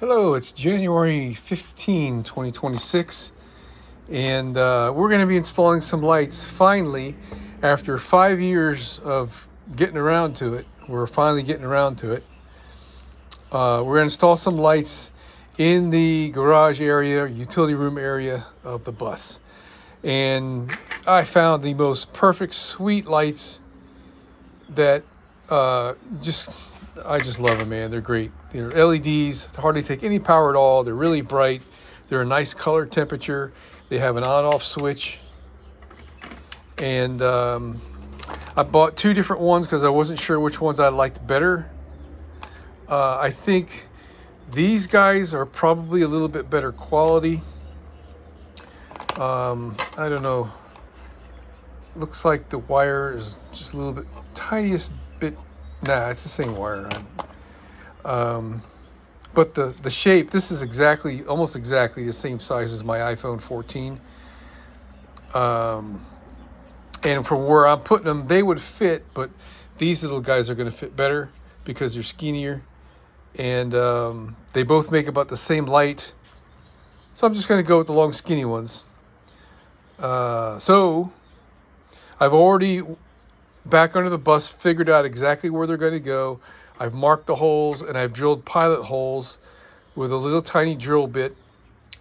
Hello, it's January 15, 2026, and we're going to be installing some lights finally. After 5 years of getting around to it, we're finally getting around to it. We're going to install some lights in the garage area, utility room area of the bus. And I found the most perfect, sweet lights that I just love them, man. They're great. They're LEDs, hardly take any power at all. They're really bright. They're a nice color temperature. They have an on-off switch. And I bought two different ones because I wasn't sure which ones I liked better. I think these guys are probably a little bit better quality. I don't know. Looks like the wire is just a little bit, tiniest bit. Nah, it's the same wire. But the shape, this is almost exactly the same size as my iPhone 14. And from where I'm putting them, they would fit, but these little guys are going to fit better because they're skinnier. And they both make about the same light. So I'm just going to go with the long, skinny ones. So I've already, back under the bus, figured out exactly where they're going to go. I've marked the holes, and I've drilled pilot holes with a little tiny drill bit,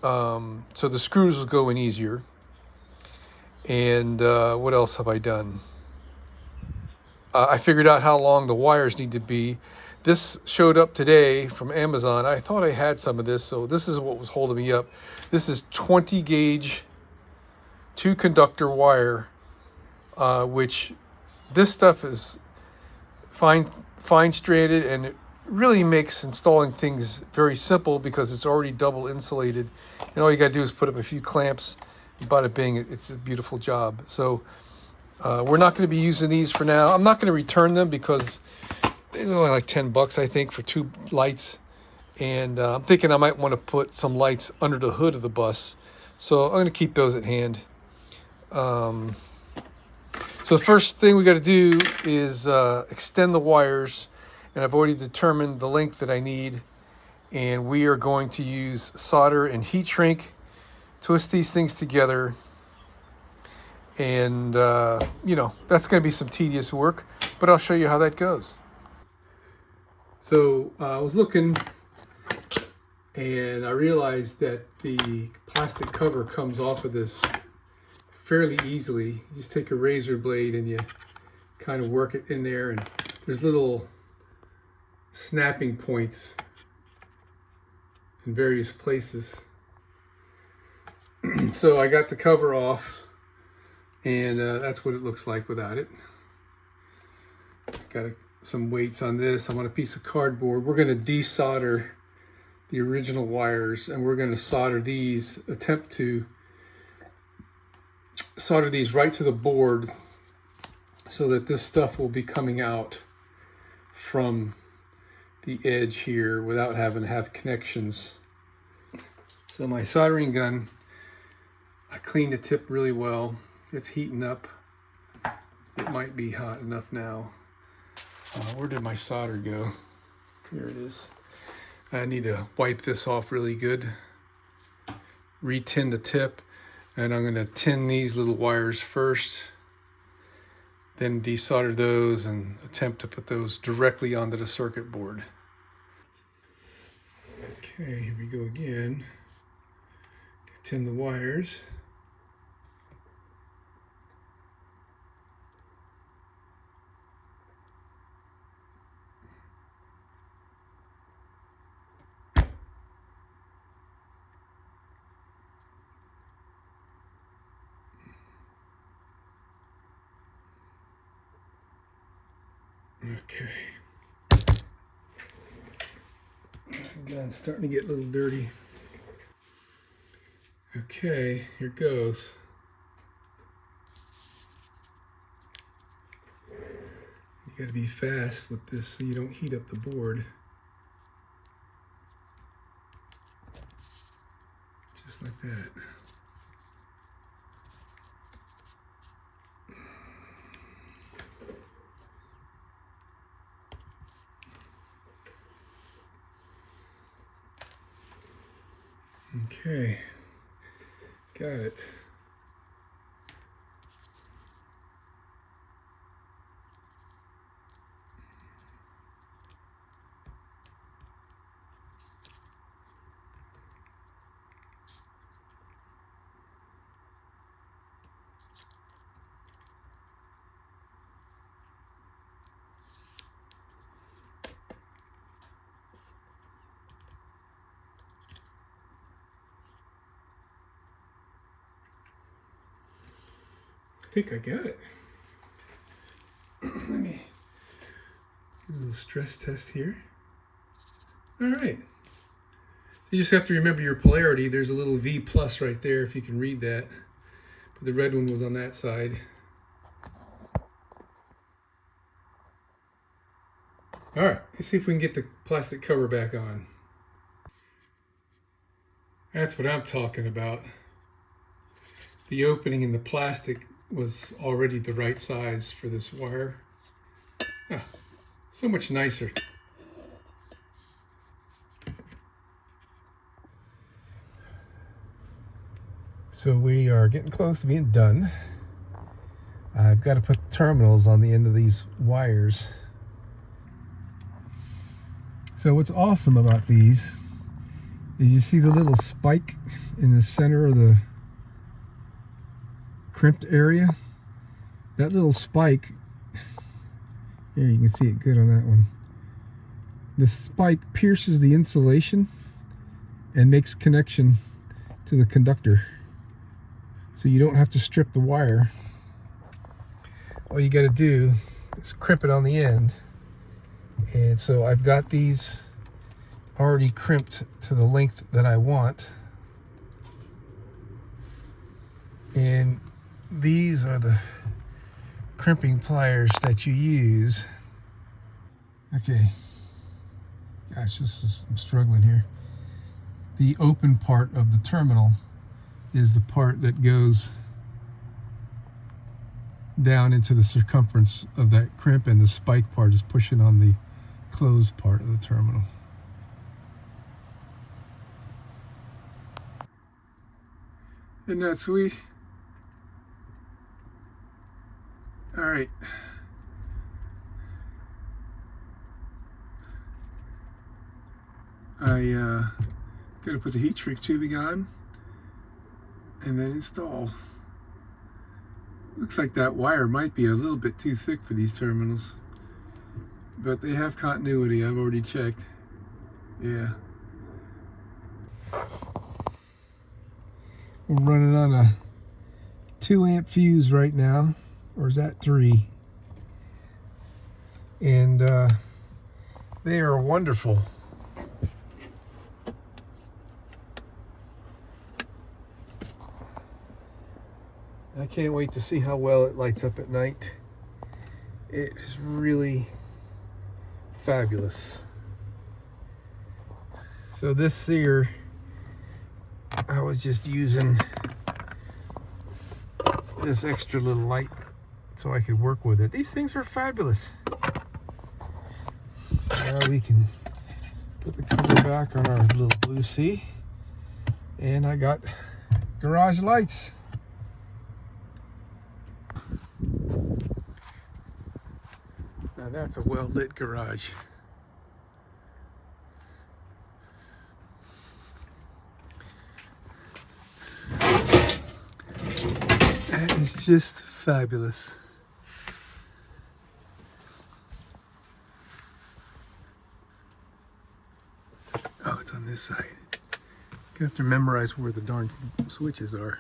so the screws will go in easier. And what else have I done? I figured out how long the wires need to be. This showed up today from Amazon. I thought I had some of this, so this is what was holding me up. This is 20 gauge 2-conductor wire, which this stuff is fine stranded, and it really makes installing things very simple because it's already double insulated, and all you got to do is put up a few clamps. Bada bing, it's a beautiful job. So we're not going to be using these for now. I'm not going to return them because these are only like $10, I think, for two lights. And I'm thinking I might want to put some lights under the hood of the bus, so I'm going to keep those at hand. So the first thing we got to do is extend the wires, and I've already determined the length that I need, and we are going to use solder and heat shrink, twist these things together, and that's going to be some tedious work, but I'll show you how that goes. So I was looking, and I realized that the plastic cover comes off of this fairly easily. You just take a razor blade and you kind of work it in there, and there's little snapping points in various places. So I got the cover off, and that's what it looks like without it. Got some weights on this. I'm on a piece of cardboard. We're going to desolder the original wires, and we're going to solder these, attempt to solder these right to the board so that this stuff will be coming out from the edge here without having to have connections. So my soldering gun, I cleaned the tip really well. It's heating up. It might be hot enough now. Where did my solder go? Here it is. I need to wipe this off really good. Re-tin the tip, and I'm going to tin these little wires first, then desolder those and attempt to put those directly onto the circuit board. Okay, here we go again. Tin the wires. Okay. It's starting to get a little dirty. Okay, here goes. You got to be fast with this so you don't heat up the board. Just like that. Okay, got it. I think I got it. Let me do a little stress test here. All right. You just have to remember your polarity. There's a little V plus right there if you can read that. But the red one was on that side. All right, let's see if we can get the plastic cover back on. That's what I'm talking about. The opening in the plastic was already the right size for this wire. Ah, so much nicer. So we are getting close to being done. I've got to put the terminals on the end of these wires. So what's awesome about these is you see the little spike in the center of the crimped area. That little spike, here you can see it good on that one. The spike pierces the insulation and makes connection to the conductor. So you don't have to strip the wire. All you got to do is crimp it on the end. And so I've got these already crimped to the length that I want. And these are the crimping pliers that you use. Okay. Gosh, I'm struggling here. The open part of the terminal is the part that goes down into the circumference of that crimp, and the spike part is pushing on the closed part of the terminal. Isn't that sweet? All right. I gotta put the heat shrink tubing on and then install. Looks like that wire might be a little bit too thick for these terminals, but they have continuity. I've already checked. Yeah. We're running on a 2 amp fuse right now, or is that 3? And they are wonderful. I can't wait to see how well it lights up at night. It is really fabulous. So this here, I was just using this extra little light so I could work with it. These things are fabulous. So now we can put the cover back on our little Blue Sea. And I got garage lights. Now that's a well-lit garage. That is just fabulous. Oh, it's on this side. You have to memorize where the darn switches are.